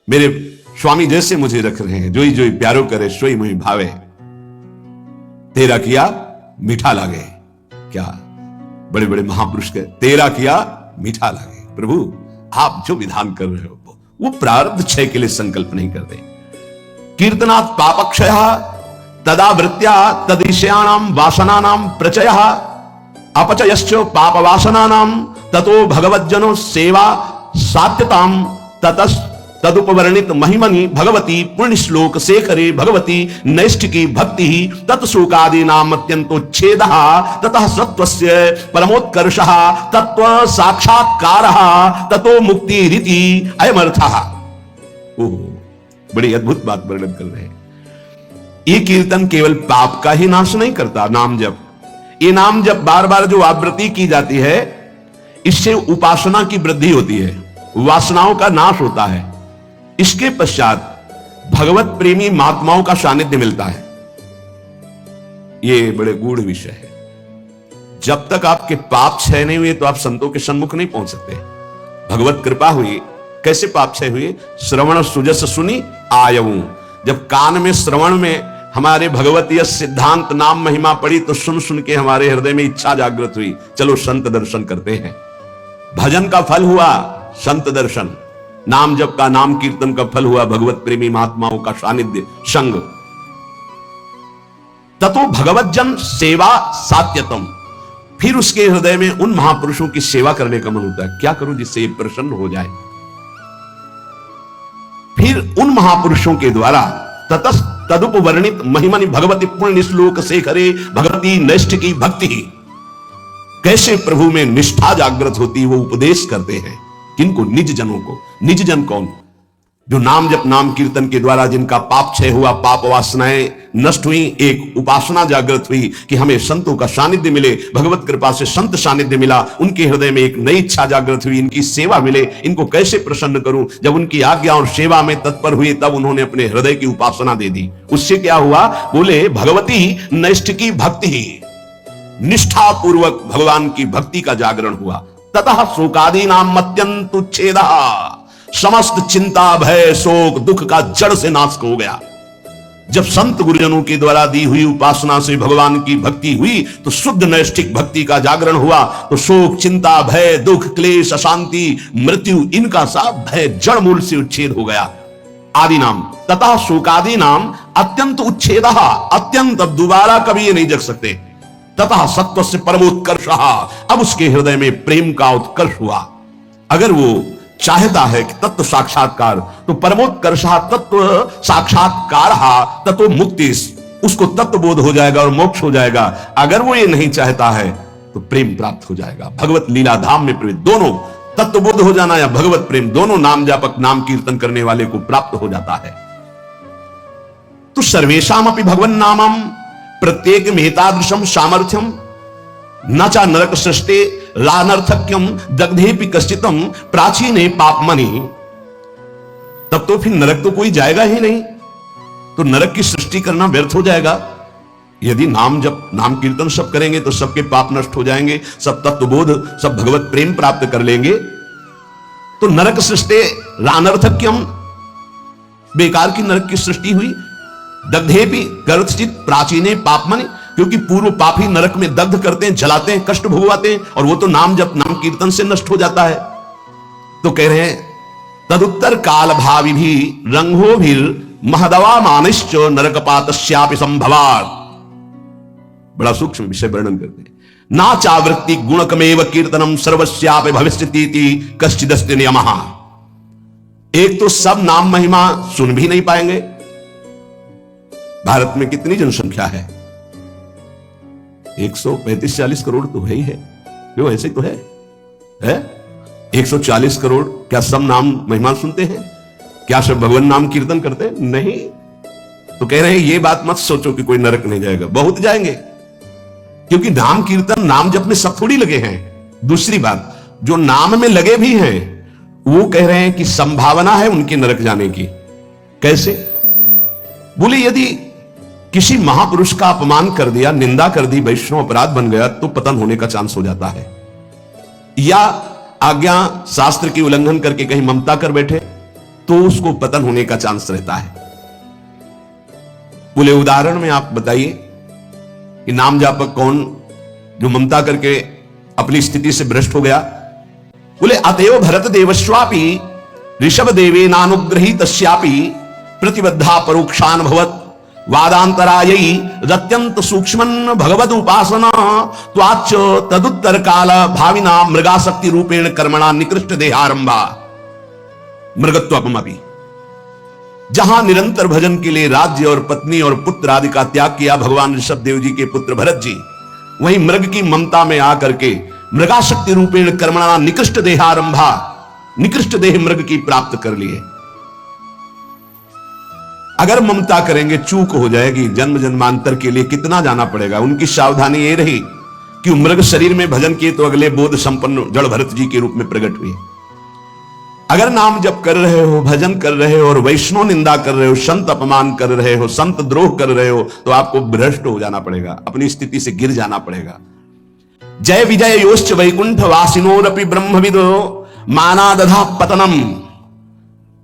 मेरे स्वामी जैसे मुझे रख रहे हैं, जोई जोई प्यारो करे सोई मुई भावे, तेरा किया मीठा लागे। क्या बड़े बड़े महापुरुष के तेरा किया मीठा लागे। प्रभु आप जो विधान कर रहे हो वो प्रारब्ध क्षय के लिए संकल्प नहीं करते। कीर्तनात् पापक्षय तदा वृत्त्या तदीशयाणाम वासनानाम प्रचयः अपचयश्च पाप वासनानाम ततो भगवज्जनो सेवा सात्यताम ततस् तदुपवर्णित महिमनि भगवती पुण्य श्लोक शेखरे भगवती नैष्ठिकी भक्ति तत्शोकादि नाम अत्यंतोच्छेद ततः सत्वस्य परमोत्कर्षः तत्व साक्षात्कारः ततो मुक्ति रीति अयमर्थः। ओह, बड़ी अद्भुत बात वर्णन कर रहे हैं। ये कीर्तन केवल पाप का ही नाश नहीं करता, नाम जप, ये नाम जप बार बार जो आवृत्ति की जाती है, इससे उपासना की वृद्धि होती है, वासनाओं का नाश होता है। इसके पश्चात भगवत प्रेमी महात्माओं का सानिध्य मिलता है। यह बड़े गूढ़ विषय है। जब तक आपके पाप क्षय नहीं हुए तो आप संतों के सन्मुख नहीं पहुंच सकते। भगवत कृपा हुई, कैसे पाप क्षय हुए? श्रवण सुजस सुनी आयऊ। जब कान में श्रवण में हमारे भगवतीय सिद्धांत नाम महिमा पड़ी तो सुन सुन के हमारे हृदय में इच्छा जागृत हुई, चलो संत दर्शन करते हैं। भजन का फल हुआ संत दर्शन, नाम जप का, नाम कीर्तन का फल हुआ भगवत प्रेमी महात्माओं का सानिध्य संग। ततो भगवज्जन सेवा सात्यतम। फिर उसके हृदय में उन महापुरुषों की सेवा करने का मन होता है, क्या करूं जिससे ये प्रसन्न हो जाए। फिर उन महापुरुषों के द्वारा ततस् तदुपवर्णित महिमनि भगवती पुण्य श्लोक शेखरे भगवती नैष्ठिकी भक्ति, कैसे प्रभु में निष्ठा जागृत होती वो उपदेश करते हैं। किनको? निज जनों को। निज जन कौन? जो नाम जप नाम कीर्तन के द्वारा जिनका पाप क्षय हुआ, पाप वासनाएं नष्ट हुई, एक उपासना जागृत हुई कि हमें संतों का सानिध्य मिले, भगवत कृपा से संत सानिध्य मिला, उनके हृदय में एक नई इच्छा जागृत हुई, इनकी सेवा मिले, इनको कैसे प्रसन्न करूं। जब उनकी आज्ञा और सेवा में तत्पर हुए तब उन्होंने अपने हृदय की उपासना दे दी। उससे क्या हुआ? बोले भगवती नैष्ठिकी भक्ति, निष्ठा पूर्वक भगवान की भक्ति का जागरण हुआ। ततः शोकादि नाम अत्यंत उच्छेद, समस्त चिंता भय शोक दुख का जड़ से नाश हो गया। जब संत गुरुजनों के द्वारा दी हुई उपासना से भगवान की भक्ति हुई तो शुद्ध नैष्ठिक भक्ति का जागरण हुआ, तो शोक चिंता भय दुख क्लेश अशांति मृत्यु इनका सा भय जड़ मूल से उच्छेद हो गया। आदि नाम ततः शोकादि नाम अत्यंत उच्छेद, अत्यंत, अब दोबारा कभी ये नहीं जग सकते। ततः सत्व से परमोत्कर्ष, अब उसके हृदय में प्रेम का उत्कर्ष हुआ। अगर वो चाहता है कि तत्व साक्षात्कार, तो परमोत्कर्ष तत्व साक्षात्कार तत्व मुक्ति, उसको तत्व बोध हो जाएगा और मोक्ष हो जाएगा। अगर वो ये नहीं चाहता है तो प्रेम प्राप्त हो जाएगा। भगवत लीला धाम में प्रवेश, दोनों तत्व बोध हो जाना या भगवत प्रेम, दोनों नाम जापक नाम कीर्तन करने वाले को प्राप्त हो जाता है। तो सर्वेषाम अपि भगवन् नामम प्रत्येक मेतादृशम सामर्थ्यम न चा नरक सृष्टे लानर्थक्यम दग्धेपि कश्चितम प्राचीने पापमनि। तब तो फिर नरक तो कोई जाएगा ही नहीं, तो नरक की सृष्टि करना व्यर्थ हो जाएगा। यदि नाम जब नाम कीर्तन सब करेंगे तो सबके पाप नष्ट हो जाएंगे, सब तत्वबोध सब भगवत प्रेम प्राप्त कर लेंगे। तो नरक सृष्टे लानर्थक्यम, बेकार की नरक की सृष्टि हुई। दग्धेपि कथित प्राचीने पापमनि, क्योंकि पूर्व पापी नरक में दग्ध करते हैं, जलाते हैं, कष्ट भोगवाते हैं, और वो तो नाम जप नाम कीर्तन से नष्ट हो जाता है। तो कह रहे हैं तदुत्तर काल भावी भी रंगो भी महदवा मानिश्च नरकपातस्यापि संभवात्। बड़ा सूक्ष्म विषय वर्णन करते हैं। ना चावृत्ति गुणकमेव कीर्तनम सर्वस्यापि भविष्यतीति कश्चिदस्ति नियमः। एक तो सब नाम महिमा सुन भी नहीं पाएंगे। भारत में कितनी जनसंख्या है? 135-40 करोड़ तो है ही है, क्यों ऐसे तो है? 140 करोड़ क्या सब नाम महिमा सुनते हैं? क्या सब भगवान नाम कीर्तन करते हैं? नहीं। तो कह रहे हैं ये बात मत सोचो कि कोई नरक नहीं जाएगा, बहुत जाएंगे, क्योंकि नाम कीर्तन नाम जप में सब थोड़ी लगे हैं। दूसरी बात, जो नाम में लगे भी हैं वो कह रहे हैं कि संभावना है उनके नरक जाने की। कैसे? बोले यदि किसी महापुरुष का अपमान कर दिया, निंदा कर दी, वैष्णव अपराध बन गया तो पतन होने का चांस हो जाता है। या आज्ञा शास्त्र की उल्लंघन करके कहीं ममता कर बैठे तो उसको पतन होने का चांस रहता है। बोले उदाहरण में आप बताइए कि नाम जापक कौन जो ममता करके अपनी स्थिति से भ्रष्ट हो गया? बोले अतएव भरत देवस्वापी ऋषभ देवे नानुग्रही तस्यापि प्रतिबद्धा परोक्षानुभवत वादांतरायी रत्यंत सूक्ष्मन भगवद उपासना त्वाच तदुत्तर काल भाविना मृगाशक्ति रूपेण कर्मणा निकृष्ट देहारंभा मृगत्वपमपि। जहां निरंतर भजन के लिए राज्य और पत्नी और पुत्र आदि का त्याग किया भगवान ऋषभ देव जी के पुत्र भरत जी, वहीं मृग की ममता में आकर के मृगाशक्ति रूपेण कर्मणा निकृष्ट देहारंभा, निकृष्ट देह मृग की प्राप्त कर लिए। अगर ममता करेंगे चूक हो जाएगी, जन्म जन्मांतर के लिए कितना जाना पड़ेगा। उनकी सावधानी ये रही कि मृग शरीर में भजन किए तो अगले बोध संपन्न जड़ भरत जी के रूप में प्रकट हुए। अगर नाम जप कर रहे हो, भजन कर रहे हो और वैष्णव निंदा कर रहे हो, संत अपमान कर रहे हो, संत द्रोह कर रहे हो, तो आपको भ्रष्ट हो जाना पड़ेगा, अपनी स्थिति से गिर जाना पड़ेगा। जय विजय योश्च वैकुंठ वासिनोरपि ब्रह्मविदो मानादधा पतनम।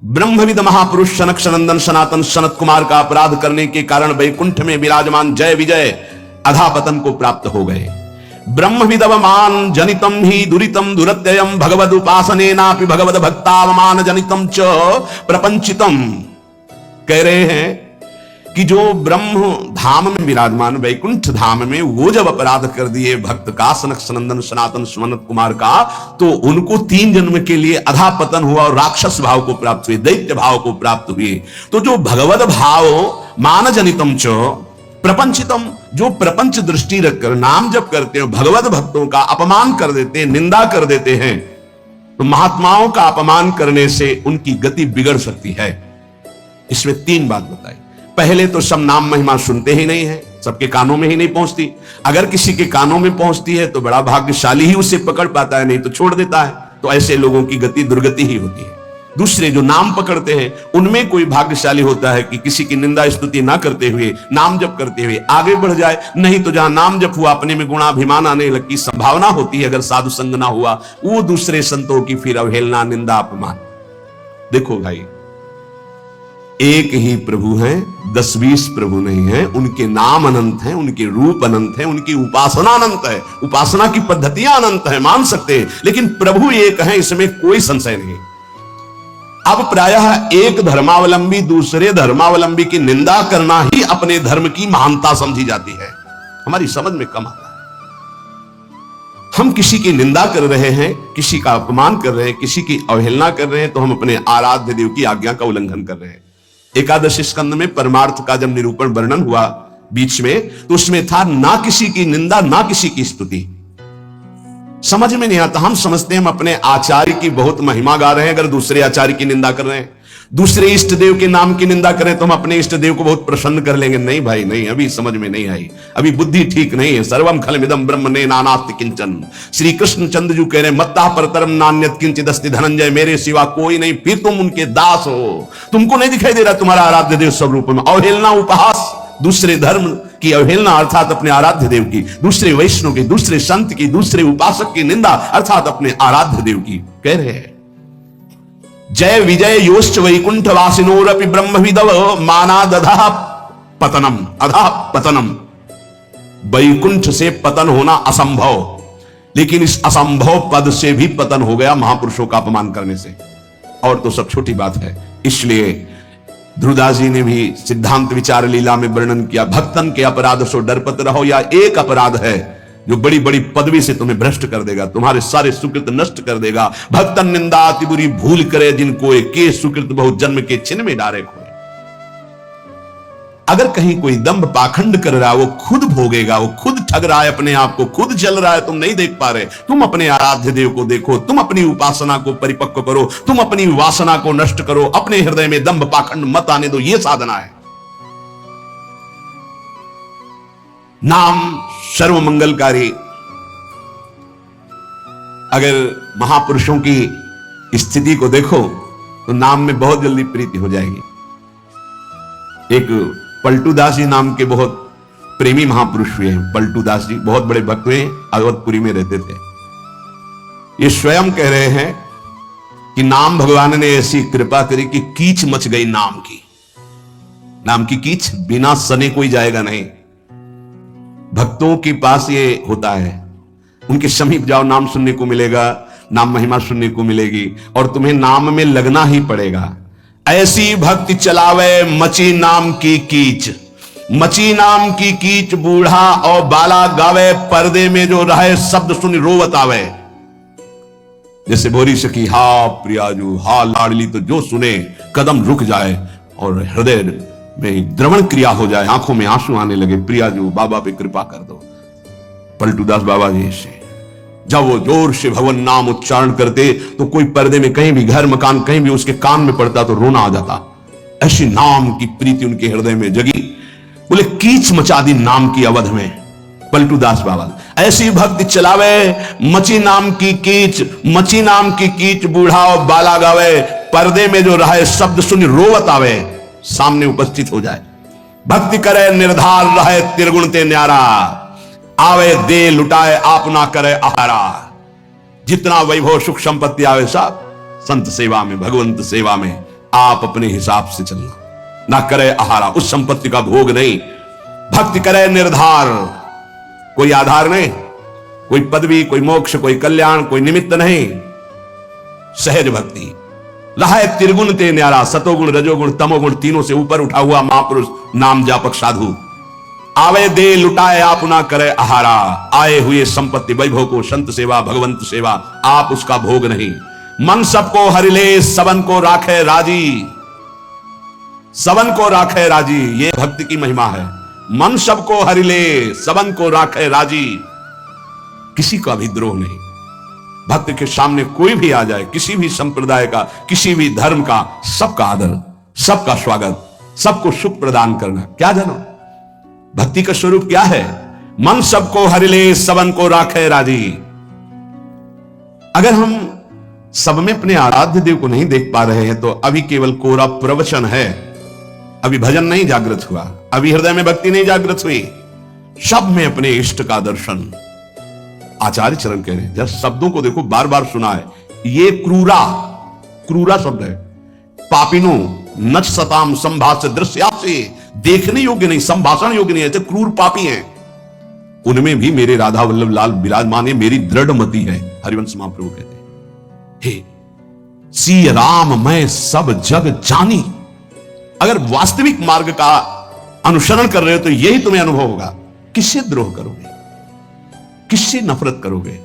ब्रह्मविद महापुरुष सनक सनंदन सनातन सनत कुमार का अपराध करने के कारण वैकुंठ में विराजमान जय विजय अधापतन को प्राप्त हो गए। ब्रह्मविदवमान जनितम ही दुरितम दुरत्ययम भगवद उपासनेनापि भगवद भक्तावमान जनितम च प्रपंचितम। कह रहे हैं कि जो ब्रह्म धाम में विराजमान वैकुंठ धाम में वो जब अपराध कर दिए भक्त का, सनक सनंदन सनातन सनत कुमार का, तो उनको 3 जन्म के लिए अधापतन हुआ और राक्षस भाव को प्राप्त हुए, दैत्य भाव को प्राप्त हुए। तो जो भगवद भाव मान जनितम च प्रपंचितम, जो प्रपंच दृष्टि रखकर नाम जप करते हैं, भगवत भक्तों का अपमान कर देते हैं, निंदा कर देते हैं, तो महात्माओं का अपमान करने से उनकी गति बिगड़ सकती है। इसमें 3 बात बताई। पहले तो सब नाम महिमा सुनते ही नहीं है, सबके कानों में ही नहीं पहुंचती। अगर किसी के कानों में पहुंचती है तो बड़ा भाग्यशाली ही उसे पकड़ पाता है, नहीं तो छोड़ देता है। तो ऐसे लोगों की गति दुर्गति ही होती है। दूसरे जो नाम पकड़ते हैं उनमें कोई भाग्यशाली होता है कि किसी की निंदा स्तुति ना करते हुए नाम जप करते हुए आगे बढ़ जाए। नहीं तो जहां नाम जप हुआ अपने में गुणाभिमान आने की संभावना होती है, अगर साधु संग ना हुआ, वो दूसरे संतों की फिर अवहेलना निंदा अपमान। देखो भाई, एक ही प्रभु हैं, 10-20 प्रभु नहीं है। उनके नाम अनंत हैं, उनके रूप अनंत हैं, उनकी उपासना अनंत है, उपासना की पद्धतियां अनंत है, मान सकते हैं, लेकिन प्रभु एक है, इसमें कोई संशय नहीं। अब प्रायः एक धर्मावलंबी दूसरे धर्मावलंबी की निंदा करना ही अपने धर्म की महानता समझी जाती है। हमारी समझ में कम आता है। हम किसी की निंदा कर रहे हैं, किसी का अपमान कर रहे हैं, किसी की अवहेलना कर रहे हैं, तो हम अपने आराध्य देव की आज्ञा का उल्लंघन कर रहे हैं। एकादश स्कंद में परमार्थ का जब निरूपण वर्णन हुआ बीच में, तो उसमें था ना किसी की निंदा ना किसी की स्तुति। समझ में नहीं आता। हम समझते हैं हम अपने आचार्य की बहुत महिमा गा रहे हैं, अगर दूसरे आचार्य की निंदा कर रहे हैं, दूसरे इष्ट देव के नाम की निंदा करें तो हम अपने इष्ट देव को बहुत प्रसन्न कर लेंगे। नहीं भाई नहीं, अभी समझ में नहीं आई, अभी बुद्धि ठीक नहीं है। सर्वम खलमिदं ब्रह्म ने नानास्ति किंचन। श्री कृष्ण चंद्र जी कह रहे हैं मत्ता परतरम नान्यत किंचित अस्ति धनंजय, मेरे सिवा कोई नहीं, फिर तुम उनके दास हो। तुमको नहीं दिखाई दे रहा तुम्हारा आराध्य देव स्वरूप में? अवहेलना उपहास, दूसरे धर्म की अवहेलना अर्थात अपने आराध्य देव की, दूसरे वैष्णव की, दूसरे संत की, दूसरे उपासक की निंदा अर्थात अपने आराध्य देव की। कह रहे हैं जय विजय योश्च वैकुंठ वासिनोरपि ब्रह्मविदव मानादधा पतनम। अधा पतनम, वैकुंठ से पतन होना असंभव, लेकिन इस असंभव पद से भी पतन हो गया महापुरुषों का अपमान करने से, और तो सब छोटी बात है। इसलिए ध्रुवदास जी ने भी सिद्धांत विचार लीला में वर्णन किया, भक्तन के अपराध सो डरपत रहो। या एक अपराध है जो बड़ी बड़ी पदवी से तुम्हें भ्रष्ट कर देगा, तुम्हारे सारे सुकृत नष्ट कर देगा। भक्तन निंदा अति बुरी भूल करे जिनको के सुकृत बहुत जन्म के छिन्न में डारे खोए। अगर कहीं कोई दंभ पाखंड कर रहा है वो खुद भोगेगा, वो खुद ठग रहा है अपने आप को, खुद जल रहा है, तुम नहीं देख पा रहे। तुम अपने आराध्य देव को देखो, तुम अपनी उपासना को परिपक्व करो, तुम अपनी वासना को नष्ट करो, अपने हृदय में दंभ पाखंड मत आने दो। ये साधना है। नाम सर्व मंगलकारी। अगर महापुरुषों की स्थिति को देखो तो नाम में बहुत जल्दी प्रीति हो जाएगी। एक पलटूदास जी नाम के बहुत प्रेमी महापुरुष हुए हैं। पलटूदास जी बहुत बड़े भक्त हुए, अवधपुरी में रहते थे। ये स्वयं कह रहे हैं कि नाम भगवान ने ऐसी कृपा करी कि कीच मच गई नाम की। नाम की कीच, बिना सने कोई जाएगा नहीं। भक्तों के पास ये होता है, उनके समीप जाओ, नाम सुनने को मिलेगा, नाम महिमा सुनने को मिलेगी, और तुम्हें नाम में लगना ही पड़ेगा। ऐसी भक्ति चलावे मची नाम की कीच, मची नाम की कीच बूढ़ा और बाला गावे, पर्दे में जो रहे शब्द सुन रोवत आवे। जैसे भोरी सखी हा प्रियाजू हा लाडली, तो जो सुने कदम रुक जाए और हृदय में द्रवण क्रिया हो जाए, आंखों में आंसू आने लगे। प्रियाजू बाबा पे कृपा कर दो। पलटूदास बाबा जी से जब वो जोर से भगवान नाम उच्चारण करते तो कोई पर्दे में कहीं भी, घर मकान कहीं भी उसके कान में पड़ता तो रोना आ जाता। ऐसी नाम की प्रीति उनके हृदय में जगी। बोले कीच मचा दी नाम की अवध में। पलटूदास बाबा ऐसी भक्ति चलावे मची नाम की कीच, मची नाम की कीच बूढ़ा और बाला गावे, पर्दे में जो रहे शब्द सुन रोवत आवे, सामने उपस्थित हो जाए। भक्ति करे निर्धार रहे त्रिगुण ते न्यारा, आवे दे लुटाए आप ना करे आहारा। जितना वैभव सुख संपत्ति आवे सब संत सेवा में, भगवंत सेवा में आप अपने हिसाब से चलना, ना करे आहारा, उस संपत्ति का भोग नहीं। भक्ति करे निर्धार, कोई आधार नहीं, कोई पदवी, कोई मोक्ष, कोई कल्याण, कोई निमित्त नहीं। सहज भक्ति रहे त्रिगुण ते न्यारा, सतोगुण रजोगुण तमोगुण तीनों से ऊपर उठा हुआ महापुरुष नाम जापक साधु। आवे दे लुटाए आप ना करे आहारा, आए हुए संपत्ति वैभव को संत सेवा भगवंत सेवा आप उसका भोग नहीं। मन सबको हरिले सबन को राखे राजी, सबन को राखे राजी, ये भक्ति की महिमा है। मन सबको हरिले सबन को राखे राजी, किसी का भी द्रोह नहीं। भक्त के सामने कोई भी आ जाए, किसी भी संप्रदाय का, किसी भी धर्म का, सबका आदर, सबका स्वागत, सबको सुख प्रदान करना। क्या जानो भक्ति का स्वरूप क्या है? मन सबको हरिले सबन को राखे राजी। अगर हम सब में अपने आराध्य देव को नहीं देख पा रहे हैं तो अभी केवल कोरा प्रवचन है, अभी भजन नहीं जागृत हुआ, अभी हृदय में भक्ति नहीं जागृत हुई। सब में अपने इष्ट का दर्शन। आचार्य चरण कह रहे हैं, जब शब्दों को देखो, बार बार सुना है, ये क्रूरा, क्रूरा शब्द है। पापिनो नच सताम संभाष्य दृश्या से, देखने योग्य नहीं, संभाषण योग्य नहीं, ऐसे क्रूर पापी हैं, उनमें भी मेरे राधा वल्लभ लाल विराजमान है, मेरी दृढ़ मति है। हरिवंश महाप्रभु कहते हैं, हे सी राम मैं सब जग जानी। अगर वास्तविक मार्ग का अनुसरण कर रहे हो तो यही तुम्हें अनुभव होगा। किससे द्रोह करोगे, किससे नफरत करोगे?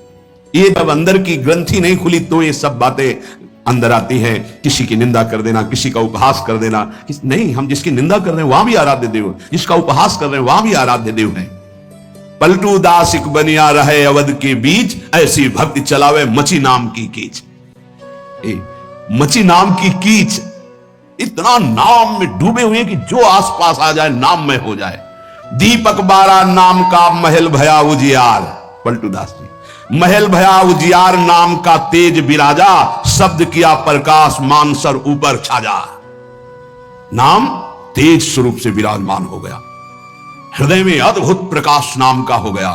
ये जब अंदर की ग्रंथि नहीं खुली तो ये सब बातें अंदर आती है। किसी की निंदा कर देना, किसी का उपहास कर देना, नहीं, हम जिसकी निंदा कर रहे हैं वहां भी आराध्य देव, जिसका उपहास कर रहे हैं वहां भी आराध्य देव है। पलटू दास इक बनिया रहे अवध के बीच, ऐसी भक्ति चलावे मची नाम की कीच। मची नाम की कीच, इतना नाम में डूबे हुए कि जो आसपास आ जाए नाम में हो जाए। दीपक बारा नाम का महल भया उजियार। पलटू दास जी, महल भया उजियार नाम का तेज विराजा, शब्द किया प्रकाश मानसर ऊपर छाजा। नाम तेज स्वरूप से विराजमान हो गया, हृदय में अद्भुत प्रकाश नाम का हो गया।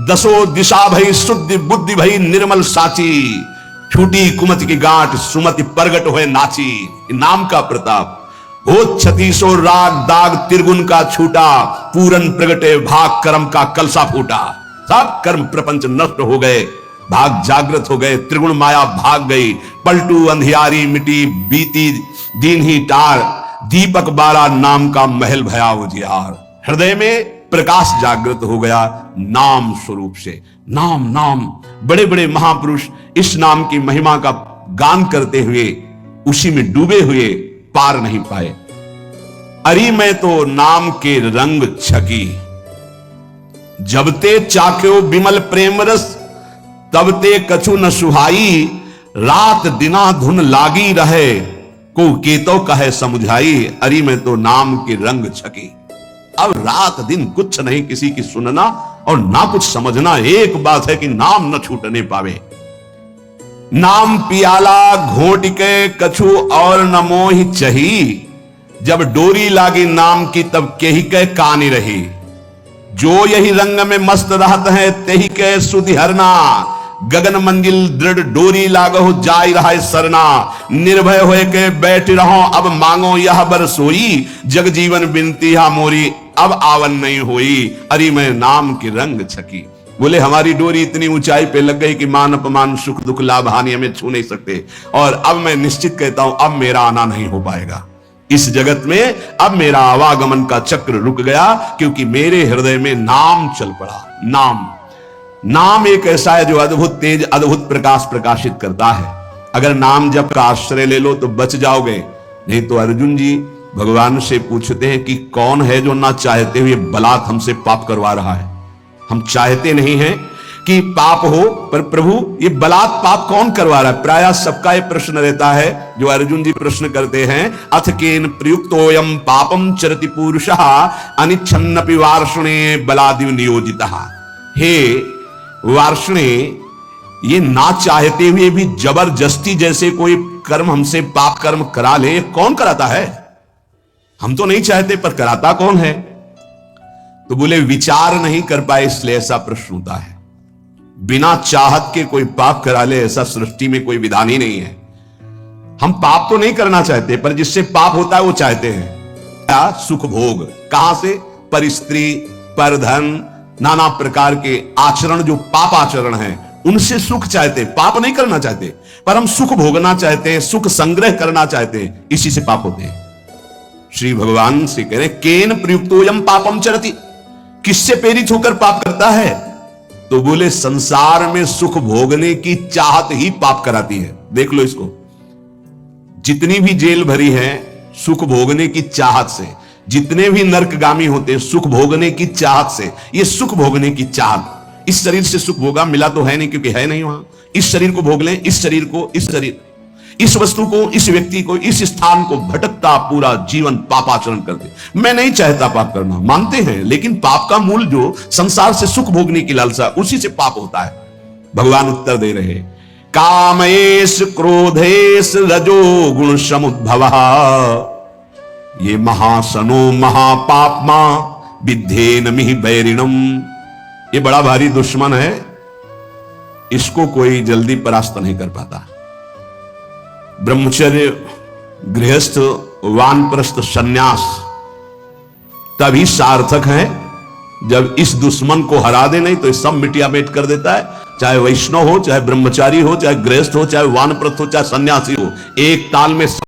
दसो दिशा भई शुद्धि बुद्धि भई निर्मल साची, छूटी कुमत की गांठ सुमति प्रगट हुए नाची। नाम का प्रताप हो छतीसो राग दाग त्रिगुण का छूटा, पूरन प्रगटे भाग कर्म का कलसा फूटा। सब कर्म प्रपंच नष्ट हो गए, भाग जागृत हो गए, त्रिगुण माया भाग गई। पलटू अंधियारी मिटी बीती दिन ही टार, दीपक बारा नाम का महल भया उजियार। हृदय में प्रकाश जागृत हो गया नाम स्वरूप से। नाम नाम बड़े बड़े महापुरुष इस नाम की महिमा का गान करते हुए उसी में डूबे हुए पार नहीं पाए। अरी मैं तो नाम के रंग छकी, जब ते चाख्यो विमल प्रेम रस, तब ते कछु न सुहाई। रात दिना धुन लागी रहे, को केतो कहे समुझाई। अरी मैं तो नाम के रंग छकी। अब रात दिन कुछ नहीं किसी की सुनना और ना कुछ समझना, एक बात है कि नाम न छूटने पावे। नाम पियाला घोट के कछु और न मोहि चही, जब डोरी लागी नाम की तब केही के कानी रही। जो यही रंग में मस्त रहत है तेही के सुधि हरना, गगन मंजिल दृढ़ डोरी लागो जाय रहा सरना, निर्भय होए के बैठ रहो अब मांगो यह बर सोई, जग जीवन बिनती हा मोरी अब आवन नहीं होई, अरे मैं नाम की रंग छकी। बोले हमारी डोरी इतनी ऊंचाई पे लग गई कि मान अपमान सुख दुख लाभ हानि हमें छू नहीं सकते, और अब मैं निश्चित कहता हूं अब मेरा आना नहीं हो पाएगा इस जगत में, अब मेरा आवागमन का चक्र रुक गया, क्योंकि मेरे हृदय में नाम चल पड़ा। नाम एक ऐसा है जो अद्भुत तेज अद्भुत प्रकाश प्रकाशित करता है। अगर नाम जप का आश्रय ले लो तो बच जाओगे, नहीं तो अर्जुन जी भगवान से पूछते हैं कि कौन है जो ना चाहते हुए बलात् हमसे पाप करवा रहा है। हम चाहते नहीं हैं कि पाप हो, पर प्रभु ये बलात् पाप कौन करवा रहा है। प्रायः सबका ये प्रश्न रहता है जो अर्जुन जी प्रश्न करते हैं, अथ केन प्रयुक्तोयम पापम चरति पुरुषः अनिच्छन्नपि वार्ष्णे बलादिव नियोजितः। हे वार्ष्णे, ये ना चाहते हुए भी जबरदस्ती जैसे कोई कर्म हमसे पाप कर्म करा ले, कौन कराता है? हम तो नहीं चाहते पर कराता कौन है? तो बोले विचार नहीं कर पाए इसलिए ऐसा प्रश्न होता है। बिना चाहत के कोई पाप करा ले ऐसा सृष्टि में कोई विधान ही नहीं है। हम पाप तो नहीं करना चाहते, पर जिससे पाप होता है वो चाहते हैं। क्या? सुख भोग। कहां से? पर स्त्री, पर धन, नाना प्रकार के आचरण जो पाप आचरण हैं उनसे सुख चाहते, पाप नहीं करना चाहते, पर हम सुख भोगना चाहते हैं, सुख संग्रह करना चाहते हैं, इसी से पाप होते हैं। श्री भगवान से कह रहे केन प्रयुक्तोयम पापम चरति, किससे प्रेरित होकर पाप करता है? तो बोले संसार में सुख भोगने की चाहत ही पाप कराती है। देख लो इसको, जितनी भी जेल भरी है सुख भोगने की चाहत से, जितने भी नरकगामी होते हैं सुख भोगने की चाहत से। ये सुख भोगने की चाहत, इस शरीर से सुख भोगा मिला तो है नहीं क्योंकि है नहीं वहां, इस शरीर को भोग लें, इस शरीर को, इस शरीर, इस वस्तु को, इस व्यक्ति को, इस स्थान को भटकता पूरा जीवन पापाचरण करते। मैं नहीं चाहता पाप करना, मानते हैं, लेकिन पाप का मूल जो संसार से सुख भोगने की लालसा, उसी से पाप होता है। भगवान उत्तर दे रहे कामेश क्रोधेश रजो गुण समुद्भव, ये महासनो महापापमा विद्धेन मिहि बैरिणम। ये बड़ा भारी दुश्मन है, इसको कोई जल्दी परास्त नहीं कर पाता। ब्रह्मचर्य, गृहस्थ, वानप्रस्थ, सन्यास तभी सार्थक है जब इस दुश्मन को हरा दे, नहीं तो सब मिटिया मेट कर देता है। चाहे वैष्णव हो, चाहे ब्रह्मचारी हो, चाहे गृहस्थ हो, चाहे वानप्रस्थ हो, चाहे सन्यासी हो, एक ताल में